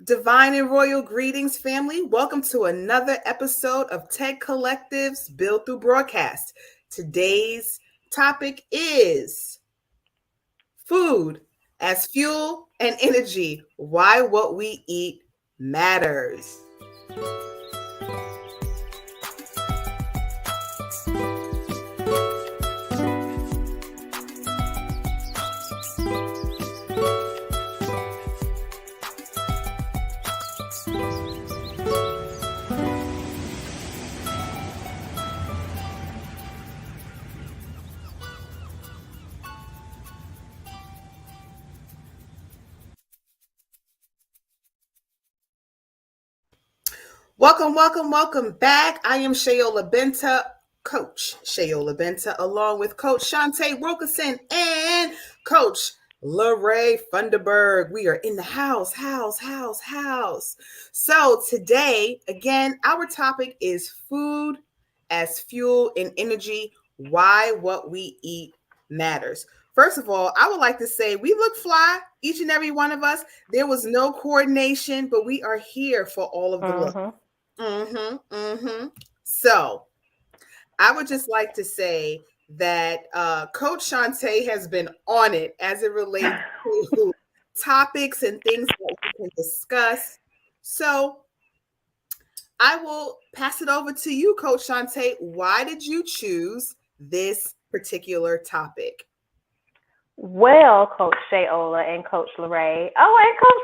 Divine and royal greetings, family. Welcome to another episode of Tech Collective's Build Through Broadcast. Today's topic is food as fuel and energy. Why what we eat matters. Welcome back. I am Shayola Benta, Coach Shayola Benta, along with Coach Shantae Wilkerson and Coach LaRae Funderburg. We are in the house. So today, again, our topic is food as fuel and energy, why what we eat matters. First of all, I would like to say we look fly, each and every one of us. There was no coordination, but we are here for all of the look. So I would just like to say that Coach Shantae has been on it as it relates to topics and things that we can discuss. So I will pass it over to you, Coach Shantae. Why did you choose this particular topic? Well, Coach Shayola and Coach LaRae. Oh, and Coach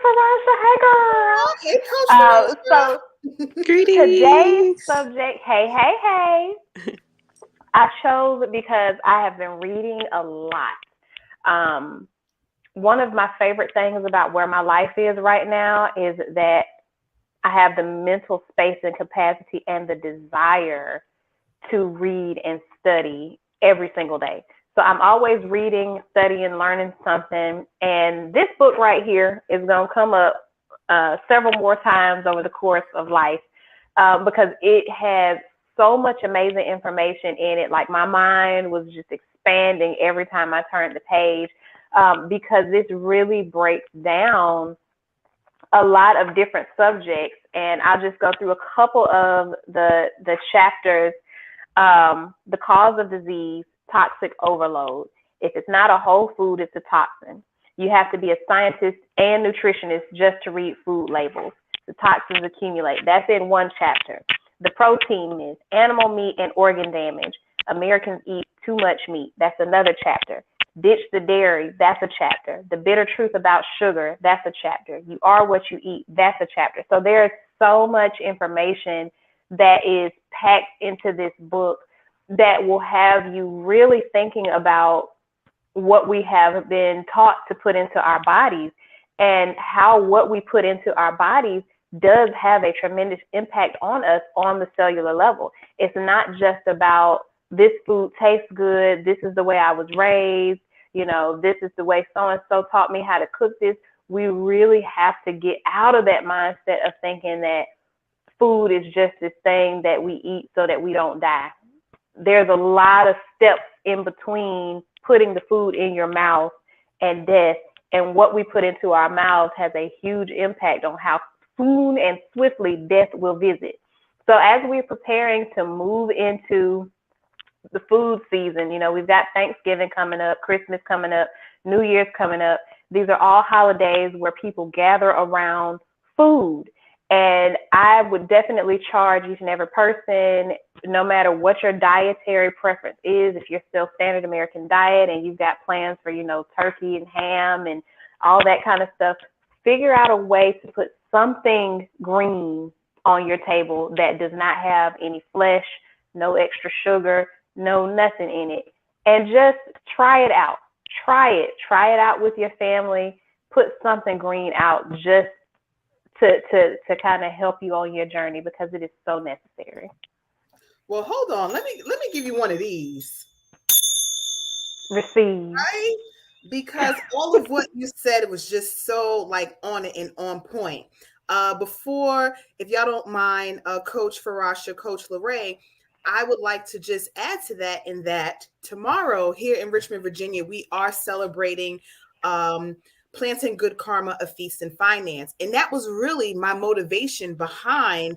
Oh, hey, Farasha. Hey, girl. Coach So today's Greetings. subject, hey. I chose it because I have been reading a lot. Um, One of my favorite things about where my life is right now is that I have the mental space and capacity and the desire to read and study every single day. So I'm always reading, studying, learning something. And this book right here is going to come up several more times over the course of life because it has so much amazing information in it. Like my mind was just expanding every time I turned the page because this really breaks down a lot of different subjects. And I'll just go through a couple of the chapters. The cause of disease, toxic overload. If it's not a whole food, it's a toxin. You have to be a scientist and nutritionist just to read food labels. The toxins accumulate. That's in one chapter. The protein myth, animal meat and organ damage. Americans eat too much meat. That's another chapter. Ditch the dairy. That's a chapter. The bitter truth about sugar. That's a chapter. You are what you eat. That's a chapter. So there's so much information that is packed into this book that will have you really thinking about what we have been taught to put into our bodies and how what we put into our bodies does have a tremendous impact on us on the cellular level. It's not just about this food tastes good, this is the way I was raised, this is the way so-and-so taught me how to cook this. We really have to get out of that mindset of thinking that food is just this thing that we eat so that we don't die. There's a lot of steps in between putting the food in your mouth and death. And what we put into our mouths has a huge impact on how soon and swiftly death will visit. So as we're preparing to move into the food season, we've got Thanksgiving coming up, Christmas coming up, New Year's coming up. These are all holidays where people gather around food. And I would definitely charge each and every person, no matter what your dietary preference is, if you're still standard American diet and you've got plans for, turkey and ham and all that kind of stuff, figure out a way to put something green on your table that does not have any flesh, no extra sugar, no nothing in it. And just try it out. Try it out with your family. Put something green out just to kind of help you on your journey because it is so necessary. Well, hold on. Let me give you one of these. Receive. Right? Because all of what you said was just so like on it and on point. Before, if y'all don't mind, Coach Farasha, Coach LaRae, I would like to just add to that in that tomorrow here in Richmond, Virginia, we are celebrating planting good karma, a feast in finance. And that was really my motivation behind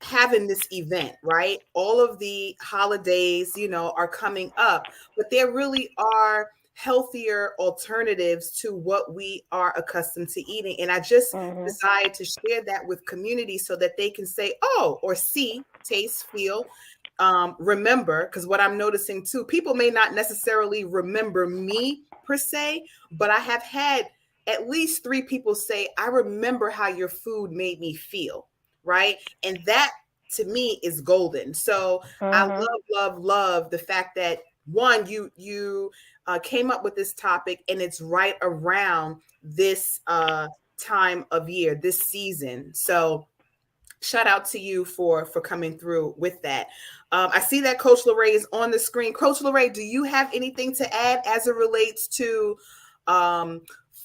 having this event, right? All of the holidays, are coming up, but there really are healthier alternatives to what we are accustomed to eating. And I just decided to share that with community so that they can say, oh, or see, taste, feel, remember, because what I'm noticing too, people may not necessarily remember me per se, but I have had at least 3 people say, I remember how your food made me feel. Right. And that to me is golden. So I love the fact that one, you came up with this topic and it's right around this time of year, this season. So shout out to you for coming through with that. I see that Coach Lorraine is on the screen. Coach Lorraine, do you have anything to add as it relates to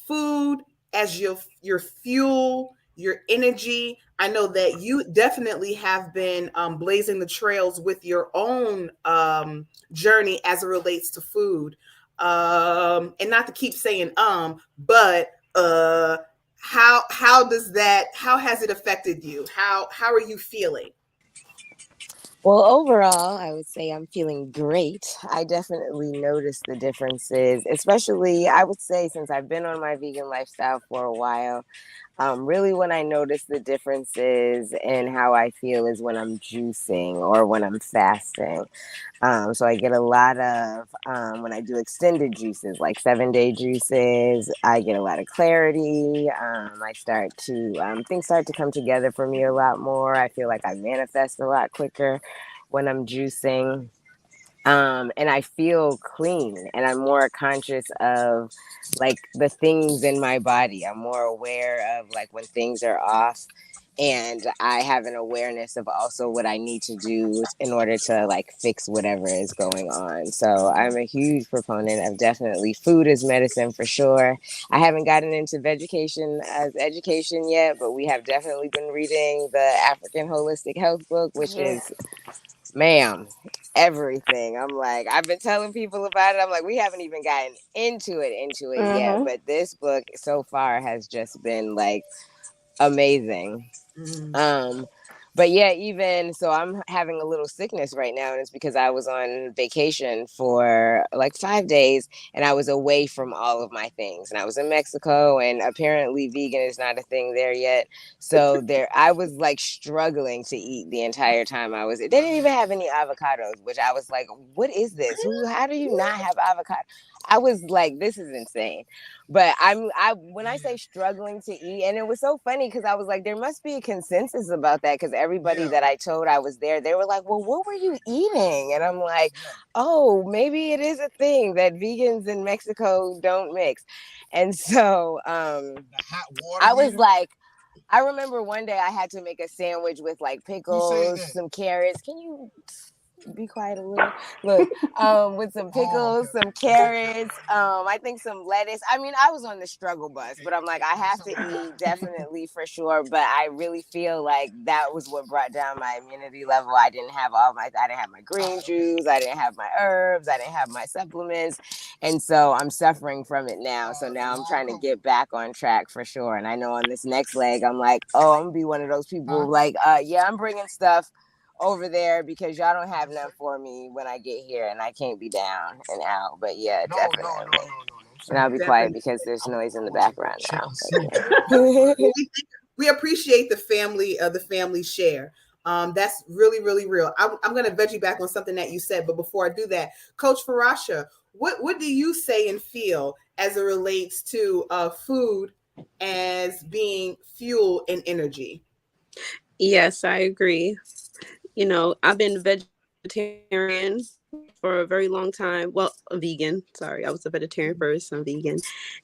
food as your fuel, your energy? I know that you definitely have been blazing the trails with your own journey as it relates to food. And not to keep saying but how has it affected you? How are you feeling? Well, overall, I would say I'm feeling great. I definitely notice the differences, especially I would say since I've been on my vegan lifestyle for a while. Really, when I notice the differences in how I feel is when I'm juicing or when I'm fasting. So I get a lot of, when I do extended juices, like 7-day juices, I get a lot of clarity. I start to, things start to come together for me a lot more. I feel like I manifest a lot quicker when I'm juicing. And I feel clean and I'm more conscious of like the things in my body. I'm more aware of like when things are off, and I have an awareness of also what I need to do in order to like fix whatever is going on. So I'm a huge proponent of definitely food is medicine for sure. I haven't gotten into vegetation as education yet, but we have definitely been reading the African Holistic Health book, which is, ma'am, everything. I'm like, I've been telling people about it. I'm like, we haven't even gotten into it yet, but this book so far has just been like amazing. But yeah, even so, I'm having a little sickness right now, and it's because I was on vacation for like 5 days, and I was away from all of my things, and I was in Mexico, and apparently vegan is not a thing there yet. So there, I was like struggling to eat the entire time I was. They didn't even have any avocados, which I was like, "What is this? How do you not have avocado?" I was like, "This is insane." But when I say struggling to eat, and it was so funny because I was like, there must be a consensus about that, because everybody that I told I was there, they were like, well, what were you eating? And I'm like, oh, maybe it is a thing that vegans in Mexico don't mix. And so I was like, I remember one day I had to make a sandwich with like pickles, some carrots. Can you be quiet a little? Look, with some pickles, some carrots, I think some lettuce. I mean, I was on the struggle bus, but I'm like, I have to eat definitely for sure. But I really feel like that was what brought down my immunity level. I didn't have I didn't have my green juice, I didn't have my herbs, I didn't have my supplements. And so I'm suffering from it now. So now I'm trying to get back on track for sure. And I know on this next leg, I'm like, oh, I'm gonna be one of those people like, yeah, I'm bringing stuff over there because y'all don't have none for me when I get here, and I can't be down and out. But yeah, definitely. And I'll be quiet because there's noise in the background now. We appreciate the family share. That's really, really real. I'm going to veggie back on something that you said, but before I do that, Coach Farasha, what do you say and feel as it relates to food as being fuel and energy? Yes, I agree. You know, I've been vegetarian for a very long time. Well, a vegan. Sorry, I was a vegetarian first. I'm vegan.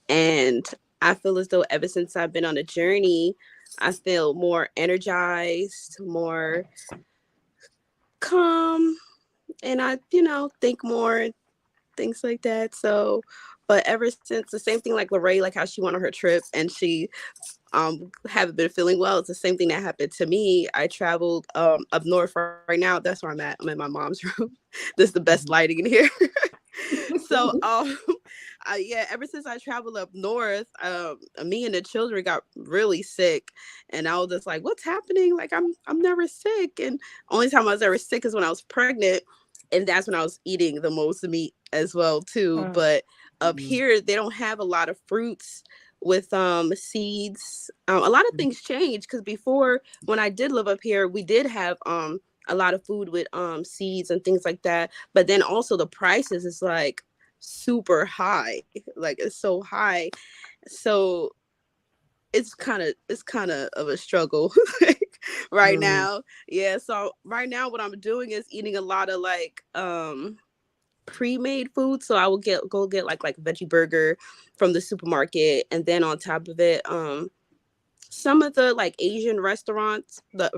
And I feel as though ever since I've been on a journey, I feel more energized, more calm, and I, think more, things like that. So, but ever since, the same thing like Lorraine, like how she went on her trip and she haven't been feeling well. It's the same thing that happened to me. I traveled up north right now. That's where I'm at. I'm in my mom's room. This is the best lighting in here. So yeah, ever since I traveled up north, me and the children got really sick, and I was just like, what's happening? Like I'm never sick. And only time I was ever sick is when I was pregnant, and that's when I was eating the most meat as well too. But up here they don't have a lot of fruits with seeds. A lot of things changed, because before, when I did live up here, we did have a lot of food with seeds and things like that. But then also the prices is like super high. Like it's so high. So it's kind of a struggle right now. Yeah. So right now what I'm doing is eating a lot of like pre-made food. So I will go get like veggie burger from the supermarket, and then on top of it, some of the like Asian restaurants, the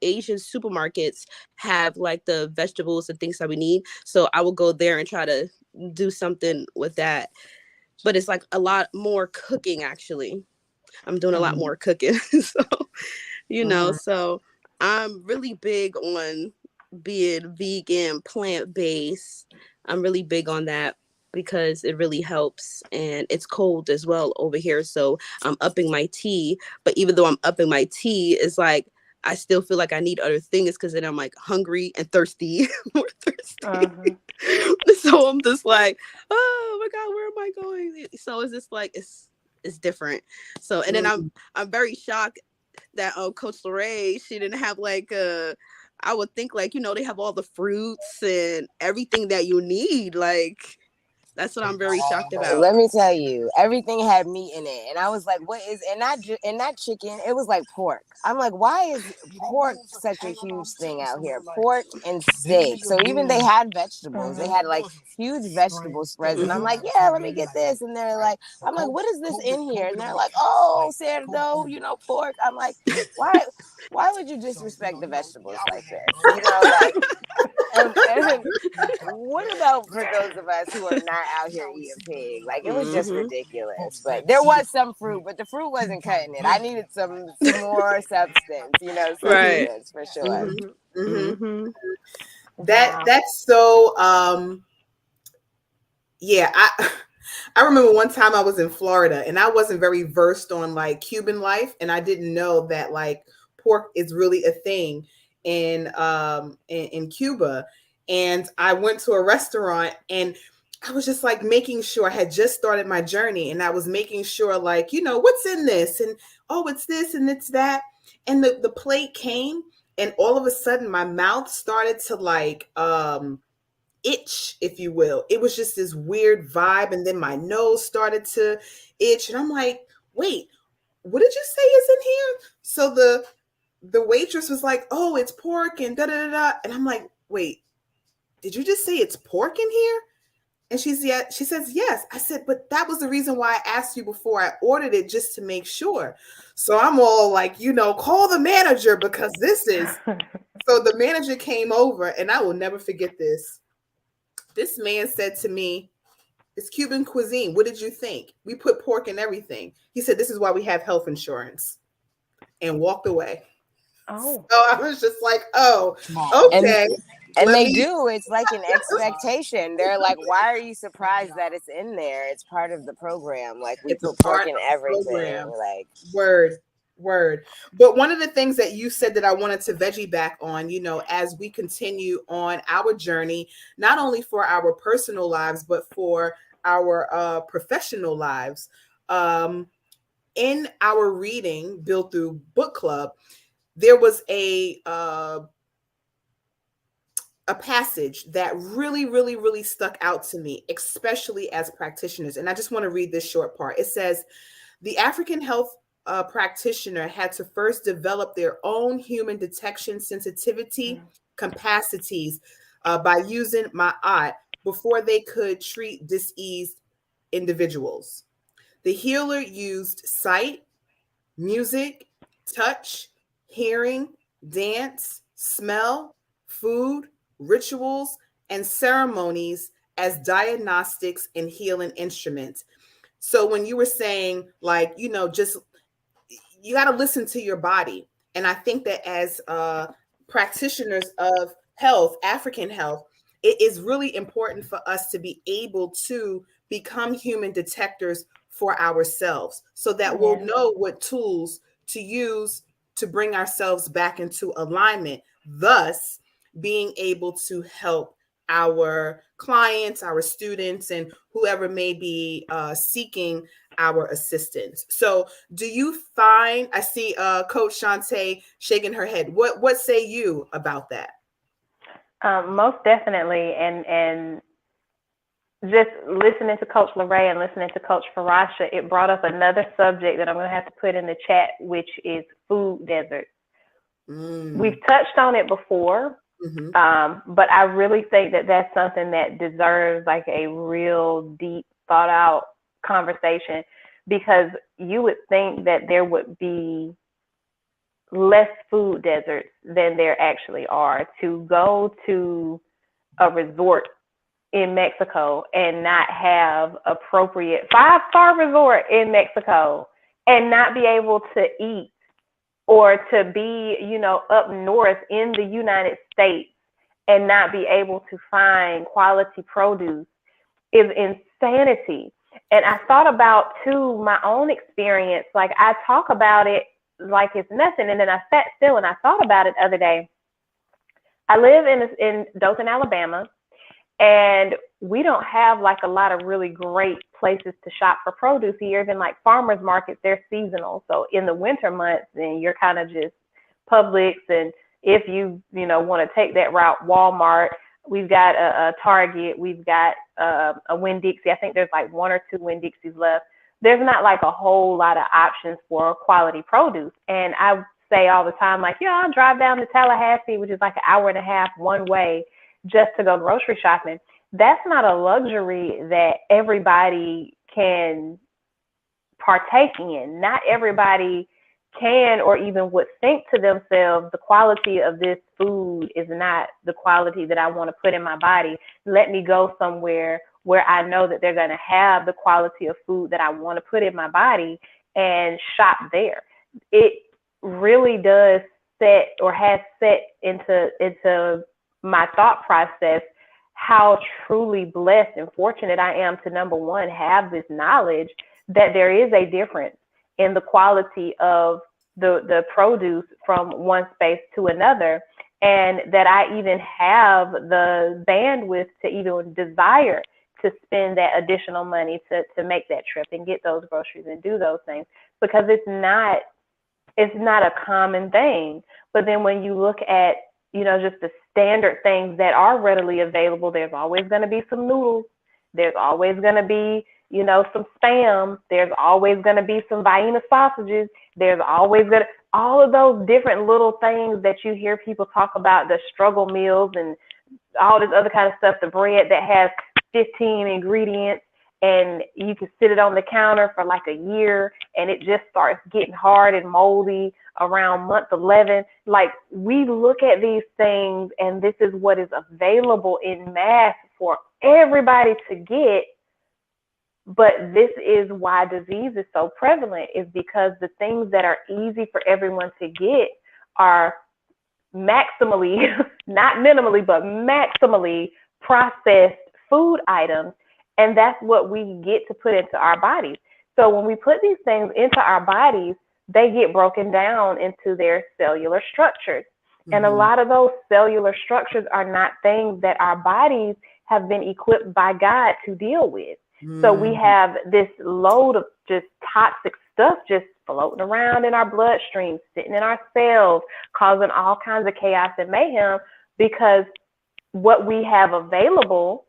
Asian supermarkets have like the vegetables and things that we need. So I will go there and try to do something with that. But it's like a lot more cooking, actually. I'm doing a lot more cooking. So, so I'm really big on being vegan, plant-based. I'm really big on that because it really helps, and it's cold as well over here. So I'm upping my tea, but even though I'm upping my tea, it's like I still feel like I need other things, because then I'm like hungry and thirsty, more thirsty. So I'm just like, oh my God, where am I going? So it's just like it's different. So, and then I'm very shocked that Coach Lorraine, she didn't have like I would think like, they have all the fruits and everything that you need. Like, that's what I'm very shocked about. Let me tell you, everything had meat in it, and I was like, "What is?" And that chicken, it was like pork. I'm like, "Why is pork such a huge thing out here? Pork and steak." So even they had vegetables. They had like huge vegetable spreads, and I'm like, "Yeah, let me get this." And they're like, "I'm like, what is this in here?" And they're like, "Oh, cerdo, pork." I'm like, "Why? Why would you disrespect the vegetables like this?" Like. And what about for those of us who are not out here eating pig? Like, it was just ridiculous. But there was some fruit, but the fruit wasn't cutting it. I needed some more substance, Right. for sure. That's so yeah, I remember one time I was in Florida, and I wasn't very versed on like Cuban life, and I didn't know that like pork is really a thing in Cuba. And I went to a restaurant, and I was just like making sure. I had just started my journey, and I was making sure like, what's in this, and oh, it's this and it's that. And the plate came, and all of a sudden my mouth started to like itch, if you will. It was just this weird vibe, and then my nose started to itch, and I'm like, wait, what did you say is in here? So the waitress was like, oh, it's pork and da da da da. And I'm like, wait, did you just say it's pork in here? And she says, yes. I said, but that was the reason why I asked you before I ordered it, just to make sure. So I'm all like, call the manager, because this is. So the manager came over, and I will never forget this. This man said to me, it's Cuban cuisine. What did you think? We put pork in everything. He said, this is why we have health insurance, and walked away. Oh. So I was just like, oh, okay. And they do. It's like an expectation. They're like, why are you surprised that it's in there? It's part of the program. Like, we put pork in everything. Like, word. But one of the things that you said that I wanted to veggie back on, as we continue on our journey, not only for our personal lives, but for our professional lives, in our reading Build Through Book Club, there was a passage that really, really, really stuck out to me, especially as practitioners. And I just want to read this short part. It says, the African health practitioner had to first develop their own human detection sensitivity capacities by using Ma'at before they could treat diseased individuals. The healer used sight, music, touch, hearing, dance, smell, food, rituals, and ceremonies as diagnostics and healing instruments. So when you were saying like, just you got to listen to your body. And I think that as practitioners of health, African health, it is really important for us to be able to become human detectors for ourselves so that we'll know what tools to use to bring ourselves back into alignment, thus being able to help our clients, our students, and whoever may be seeking our assistance. So do you find, I see Coach Shantae shaking her head. What say you about that? Most definitely. And just listening to Coach LeRae and listening to Coach Farasha, it brought up another subject that I'm going to have to put in the chat, which is food deserts. We've touched on it before, but I really think that that's something that deserves like a real deep thought out conversation, because you would think that there would be less food deserts than there actually are. To go to a resort in Mexico and not have appropriate 5-star resort in Mexico and not be able to eat, or to be, up north in the United States and not be able to find quality produce is insanity. And I thought about too my own experience. Like, I talk about it like it's nothing, and then I sat still and I thought about it the other day. I live in Dothan, Alabama, and we don't have like a lot of really great places to shop for produce here. Even like farmers markets, they're seasonal. So in the winter months, then you're kind of just Publix, and if you want to take that route, Walmart. We've got a Target. We've got a Winn-Dixie. I think there's like 1 or 2 Winn-Dixies left. There's not like a whole lot of options for quality produce. And I say all the time, like, I'll drive down to Tallahassee, which is like an hour and a half one way, just to go grocery shopping. That's not a luxury that everybody can partake in. Not everybody can or even would think to themselves, the quality of this food is not the quality that I want to put in my body. Let me go somewhere where I know that they're going to have the quality of food that I want to put in my body and shop there. It really does set, or has set into my thought process, how truly blessed and fortunate I am to, number one, have this knowledge that there is a difference in the quality of the produce from one space to another, and that I even have the bandwidth to even desire to spend that additional money to make that trip and get those groceries and do those things, because it's not a common thing. But then when you look at, just the standard things that are readily available, there's always going to be some noodles. There's always going to be, some Spam. There's always going to be some Vienna sausages. There's always going to, all of those different little things that you hear people talk about, the struggle meals and all this other kind of stuff, the bread that has 15 ingredients, and you can sit it on the counter for like a year and it just starts getting hard and moldy around month 11. Like, we look at these things and this is what is available in mass for everybody to get. But this is why disease is so prevalent, is because the things that are easy for everyone to get are maximally, not minimally, but maximally processed food items. And that's what we get to put into our bodies. So when we put these things into our bodies, they get broken down into their cellular structures. And a lot of those cellular structures are not things that our bodies have been equipped by God to deal with. So we have this load of just toxic stuff just floating around in our bloodstream, sitting in our cells, causing all kinds of chaos and mayhem, because what we have available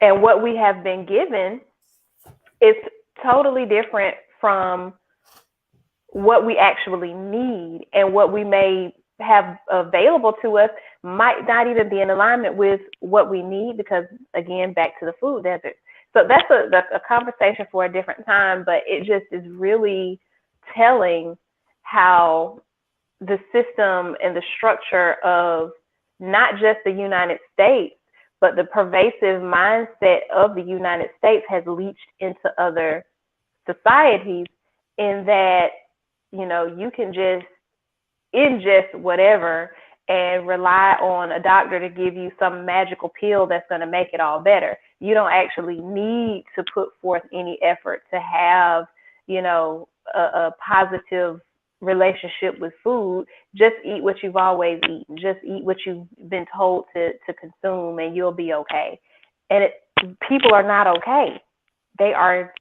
and what we have been given is totally different from what we actually need, and what we may have available to us might not even be in alignment with what we need, because, again, back to the food desert. So that's a conversation for a different time, but it just is really telling how the system and the structure of not just the United States, but the pervasive mindset of the United States has leached into other societies, in that, you can just ingest whatever and rely on a doctor to give you some magical pill that's going to make it all better. You don't actually need to put forth any effort to have, a positive relationship with food. Just eat what you've always eaten. Just eat what you've been told to consume, and you'll be okay. And people are not okay. They are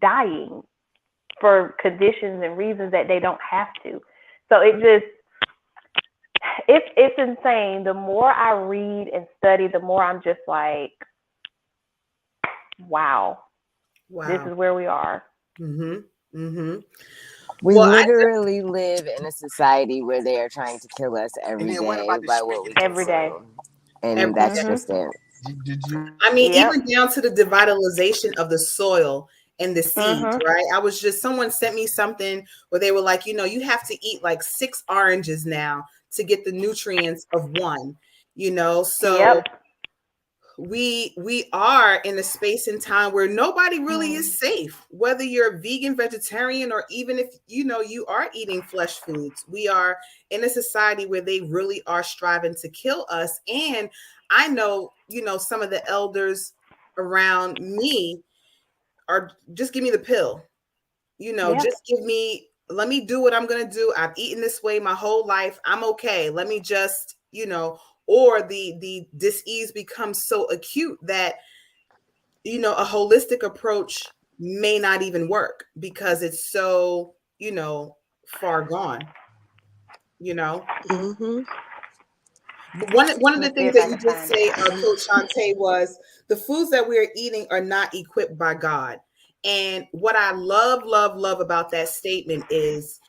dying for conditions and reasons that they don't have to. So it's insane. The more I read and study, the more I'm just like, wow. This is where we are. We literally live in a society where they are trying to kill us every day by what we every day. And that's just it. I mean, even down to the devitalization of the soil and the seeds, right? Someone sent me something where they were like, you have to eat like 6 oranges now to get the nutrients of 1, so we are in a space and time where nobody really is safe, whether you're vegan, vegetarian, or even if you are eating flesh foods. We are in a society where they really are striving to kill us. And I know some of the elders around me are just give me the pill, just let me do what I'm going to do. I've eaten this way my whole life. I'm okay. Let me just, or the disease becomes so acute that, a holistic approach may not even work because it's so, far gone, Mm-hmm. One of the things that you did say, Coach Shante, was the foods that we are eating are not equipped by God. And what I love about that statement is,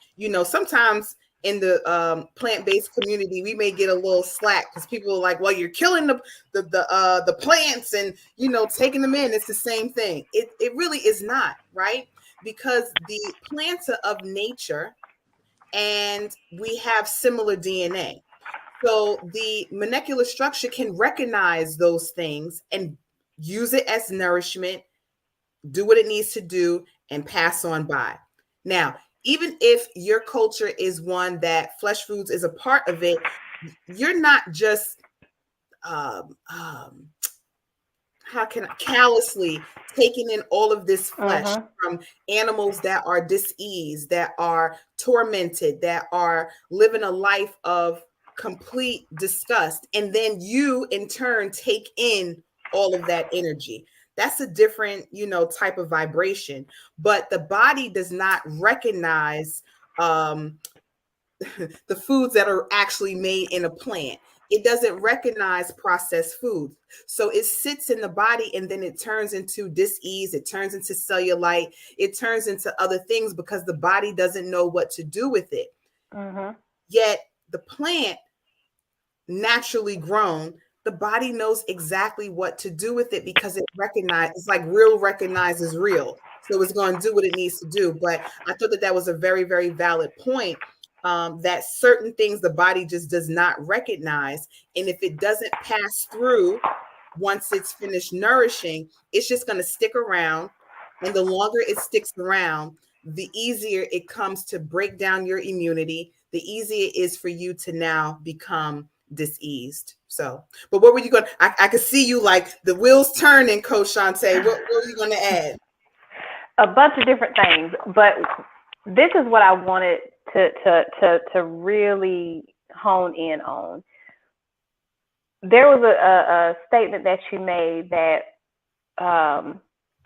sometimes in the plant-based community, we may get a little slack because people are like, well, you're killing the plants and, taking them in. It's the same thing. It really is not, right? Because the plants are of nature and we have similar DNA. So the molecular structure can recognize those things and use it as nourishment, do what it needs to do, and pass on by. Now, even if your culture is one that flesh foods is a part of it, you're not just callously taking in all of this flesh from animals that are diseased, that are tormented, that are living a life of complete disgust, and then you in turn take in all of that energy. That's a different type of vibration, but the body does not recognize the foods that are actually made in a plant. It doesn't recognize processed foods. So it sits in the body and then it turns into dis-ease. It turns into cellulite. It turns into other things because the body doesn't know what to do with it. Yet the plant, naturally grown, the body knows exactly what to do with it because it recognizes, like real recognizes real. So it's going to do what it needs to do. But I thought that was a very, very valid point. That certain things the body just does not recognize. And if it doesn't pass through once it's finished nourishing, it's just going to stick around. And the longer it sticks around, the easier it comes to break down your immunity, the easier it is for you to now become diseased. So, but what were you going to, I could see you like the wheels turning, Coach Shante. What were you going to add? A bunch of different things, but this is what I wanted to really hone in on. There was a statement that you made that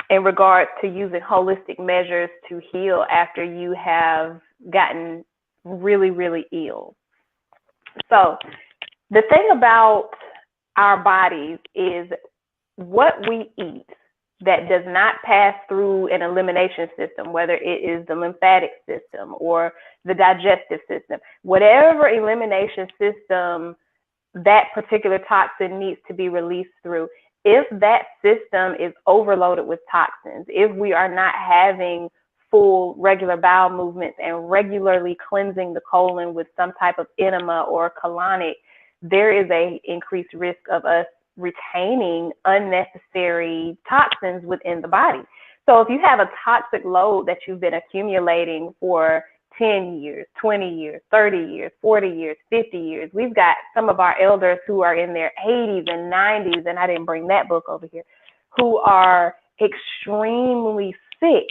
in regards to using holistic measures to heal after you have gotten really, really ill. So the thing about our bodies is what we eat that does not pass through an elimination system, whether it is the lymphatic system or the digestive system, whatever elimination system that particular toxin needs to be released through, if that system is overloaded with toxins, if we are not having full regular bowel movements and regularly cleansing the colon with some type of enema or colonic, there is a increased risk of us retaining unnecessary toxins within the body. So if you have a toxic load that you've been accumulating for 10 years, 20 years, 30 years, 40 years, 50 years. We've got some of our elders who are in their 80s and 90s, and I didn't bring that book over here, who are extremely sick.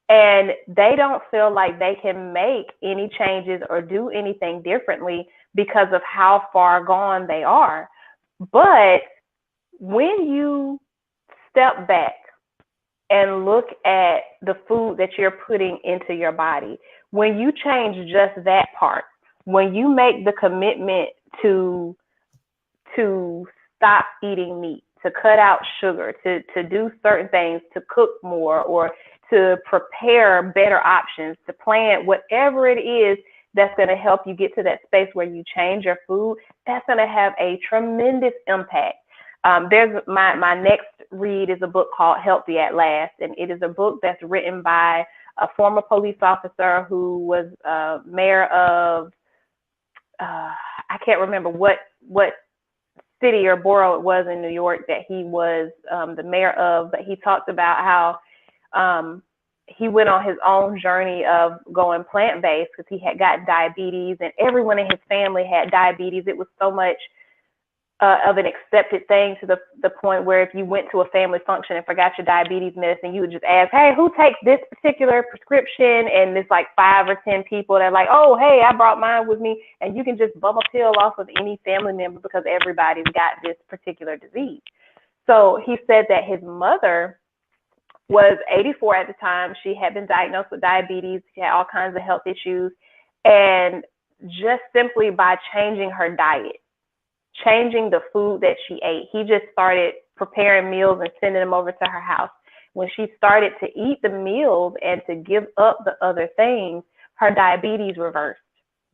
And they don't feel like they can make any changes or do anything differently because of how far gone they are. But when you step back and look at the food that you're putting into your body, when you change just that part, when you make the commitment to stop eating meat, to cut out sugar, to do certain things, to cook more, or to prepare better options, to plan whatever it is that's going to help you get to that space where you change your food, that's going to have a tremendous impact. There's my next read is a book called Healthy at Last, and it is a book that's written by a former police officer who was mayor of, I can't remember what city or borough it was in New York that he was the mayor of, but he talked about how he went on his own journey of going plant-based because he had gotten diabetes, and everyone in his family had diabetes. It was so much of an accepted thing to the point where if you went to a family function and forgot your diabetes medicine, you would just ask, hey, who takes this particular prescription? And it's like 5 or 10 people that are like, oh, hey, I brought mine with me. And you can just bum a pill off of any family member because everybody's got this particular disease. So he said that his mother was 84 at the time. She had been diagnosed with diabetes. She had all kinds of health issues. And just simply by changing her diet, changing the food that she ate, he just started preparing meals and sending them over to her house. When she started to eat the meals and to give up the other things, her diabetes reversed.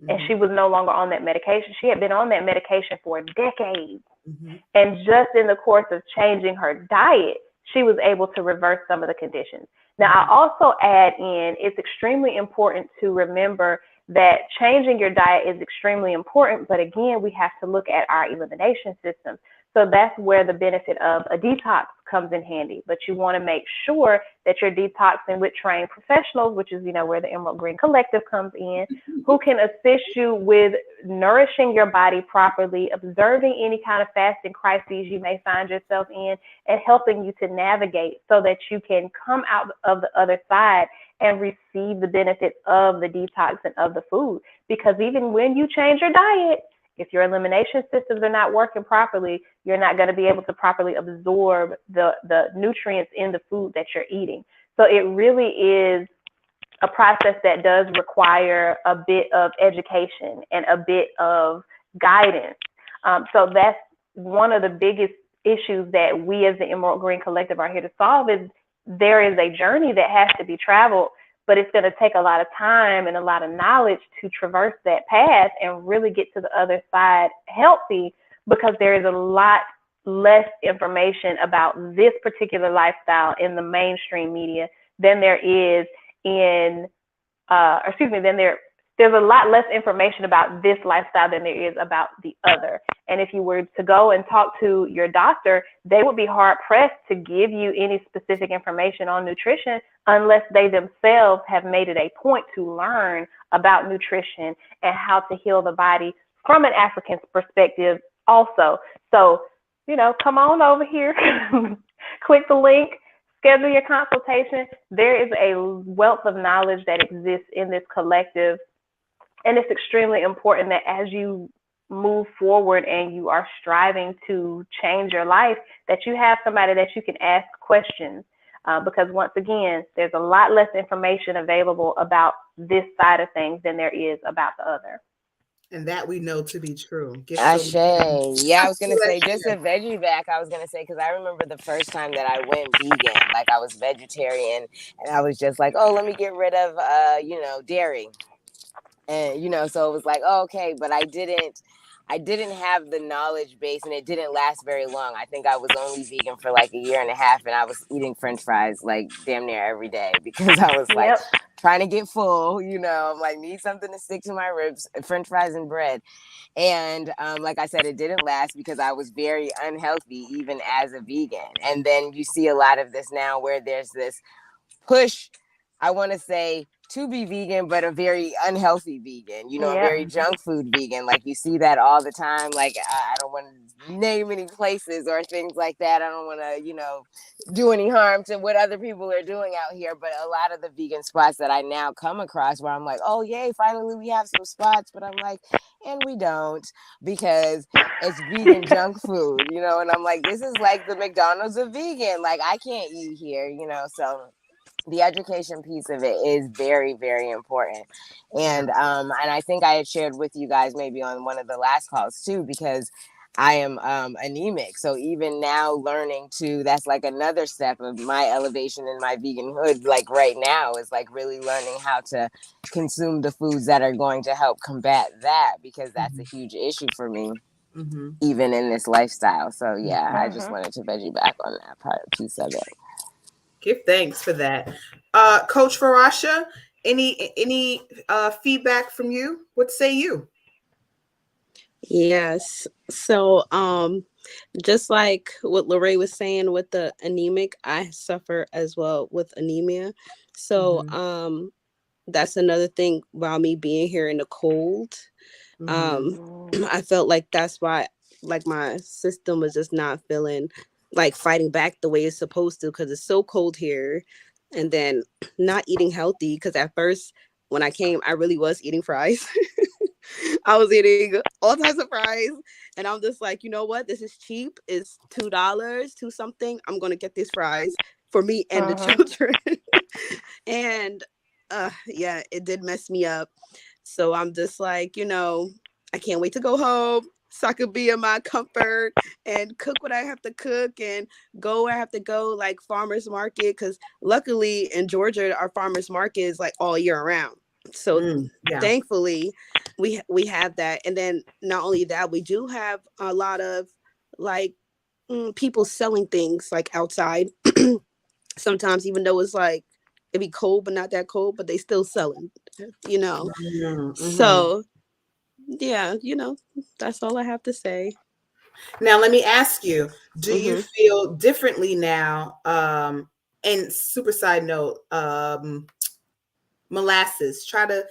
Mm-hmm. And she was no longer on that medication. She had been on that medication for decades. Mm-hmm. And just in the course of changing her diet, she was able to reverse some of the conditions. Now, I also add in, it's extremely important to remember that changing your diet is extremely important, but again, we have to look at our elimination system. So that's where the benefit of a detox comes in handy. But you want to make sure that you're detoxing with trained professionals, which is, where the Emerald Green Collective comes in, who can assist you with nourishing your body properly, observing any kind of fasting crises you may find yourself in, and helping you to navigate so that you can come out of the other side and receive the benefits of the detox and of the food. Because even when you change your diet, if your elimination systems are not working properly, you're not going to be able to properly absorb the nutrients in the food that you're eating. So it really is a process that does require a bit of education and a bit of guidance. So that's one of the biggest issues that we as the Emerald Green Collective are here to solve is there is a journey that has to be traveled, but it's going to take a lot of time and a lot of knowledge to traverse that path and really get to the other side healthy, because there is a lot less information about this particular lifestyle in the mainstream media than there is in, there's a lot less information about this lifestyle than there is about the other. And if you were to go and talk to your doctor, they would be hard pressed to give you any specific information on nutrition unless they themselves have made it a point to learn about nutrition and how to heal the body from an African perspective also. So, come on over here, click the link, schedule your consultation. There is a wealth of knowledge that exists in this collective. And it's extremely important that as you move forward and you are striving to change your life, that you have somebody that you can ask questions. Because once again, there's a lot less information available about this side of things than there is about the other. And that we know to be true. Ashe. Yeah, I was going to say, just a veggie back, I was going to say, because I remember the first time that I went vegan, like I was vegetarian, and I was just like, oh, let me get rid of, dairy. And, so it was like, oh, okay, but I didn't have the knowledge base, and it didn't last very long. I think I was only vegan for like a year and a half, and I was eating French fries like damn near every day because I was like trying to get full, I'm like, need something to stick to my ribs, French fries and bread. And like I said, it didn't last because I was very unhealthy even as a vegan. And then you see a lot of this now where there's this push, I want to say, to be vegan, but a very unhealthy vegan, you know, a Yep. very junk food vegan. Like you see that all the time. Like I don't want to name any places or things like that. I don't want to, you know, do any harm to what other people are doing out here. But a lot of the vegan spots that I now come across where I'm like, oh, yay, finally we have some spots. But I'm like, and we don't, because it's vegan junk food, you know, and I'm like, this is like the McDonald's of vegan. Like I can't eat here, you know, so the education piece of it is very, very important. And I think I had shared with you guys maybe on one of the last calls too, because I am anemic. So even now learning to, that's like another step of my elevation in my veganhood. Like right now is like really learning how to consume the foods that are going to help combat that, because that's a huge issue for me. Even in this lifestyle. So yeah, I just wanted to veggie back on that piece of it. Give thanks for that. Coach Farasha, any feedback from you? What say you? Yes. So just like what Lorraine was saying with the anemic, I suffer as well with anemia. So that's another thing while me being here in the cold. I felt like that's why like my system was just not feeling like fighting back the way it's supposed to, because it's so cold here. And then not eating healthy, because at first when I came, I really was eating fries. I was eating all types of fries, and I'm just like, you know what? This is cheap. It's $2, two something. I'm gonna get these fries for me and the children. And yeah, it did mess me up. So I'm just like, you know, I can't wait to go home so I could be in my comfort and cook what I have to cook and go where I have to go, like farmers market. Because luckily in Georgia, our farmers market is like all year round. So thankfully we have that. And then not only that, we do have a lot of like people selling things like outside. Sometimes, even though it's like it'd be cold but not that cold, but they still selling, you know. So yeah, you know, that's all I have to say. Now let me ask you, do you feel differently now? And super side note, molasses. Try to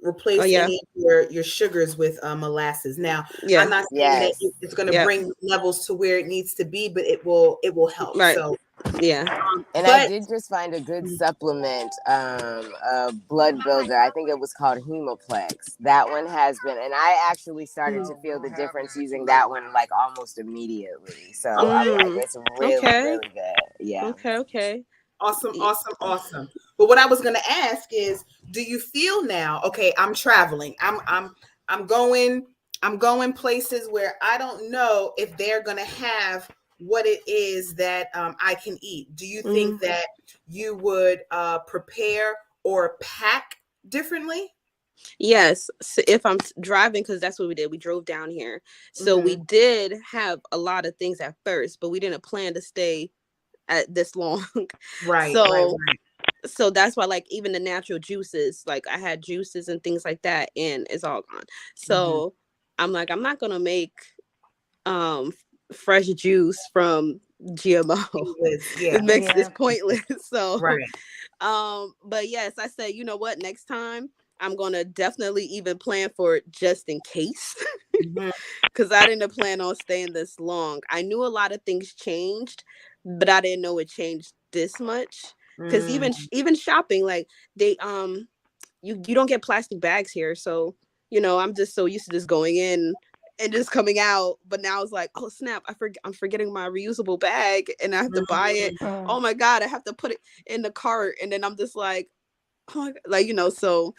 replace any of your sugars with molasses. Now, I'm not saying that it's going to bring levels to where it needs to be, but it will help. Right. So and I did just find a good supplement, a blood builder. I think it was called Hemoplex. That one has been, and I actually started to feel the difference using that one like almost immediately. So I'm like, it's really, really good. Yeah. Okay. Awesome. But what I was going to ask is, do you feel now? Okay, I'm traveling. I'm going places where I don't know if they're going to have what it is that I can eat. Do you think that you would prepare or pack differently? Yes. So if I'm driving, because that's what we did. We drove down here. So we did have a lot of things at first, but we didn't plan to stay at this long. Right. So that's why, like, even the natural juices, like I had juices and things like that, and it's all gone. So I'm like, I'm not gonna make fresh juice from GMO. It's pointless. So but yes, I said, you know what, next time I'm gonna definitely even plan for it just in case, because I didn't plan on staying this long. I knew a lot of things changed, but I didn't know it changed this much. Because even shopping, like they you don't get plastic bags here, so you know, I'm just so used to just going in and just coming out. But now it's like, oh snap, I'm forgetting my reusable bag and I have to buy it. Oh my god, I have to put it in the cart, and then I'm just like, oh my god, like, you know, so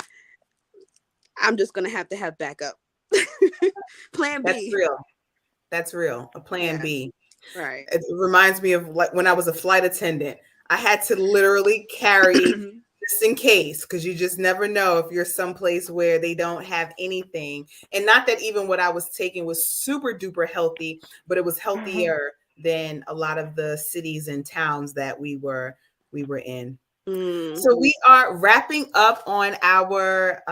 I'm just gonna have to have backup. Plan B. That's real. A plan B. Right. It reminds me of like when I was a flight attendant. I had to literally carry just in case, because you just never know if you're someplace where they don't have anything. And not that even what I was taking was super duper healthy, but it was healthier than a lot of the cities and towns that we were in. So we are wrapping up on our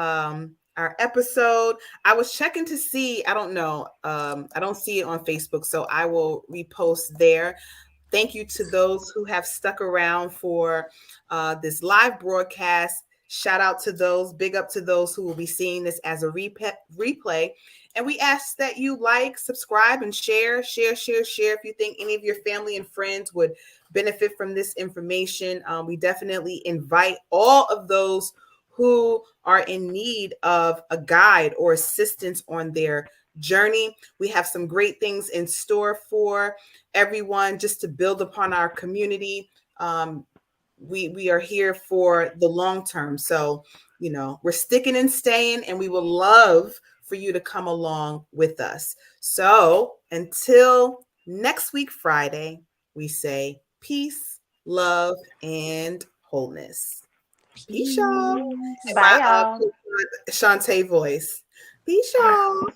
episode. I was checking to see, I don't know, I don't see it on Facebook, so I will repost there. Thank you to those who have stuck around for this live broadcast. Shout out to those, big up to those who will be seeing this as a replay. And we ask that you like, subscribe, and share. If you think any of your family and friends would benefit from this information, we definitely invite all of those who are in need of a guide or assistance on their journey. We have some great things in store for everyone just to build upon our community. We are here for the long term. So, we're sticking and staying, and we would love for you to come along with us. So until next week, Friday, we say peace, love, and wholeness. Peace, y'all. Bye, y'all. Shantae voice. Peace, y'all.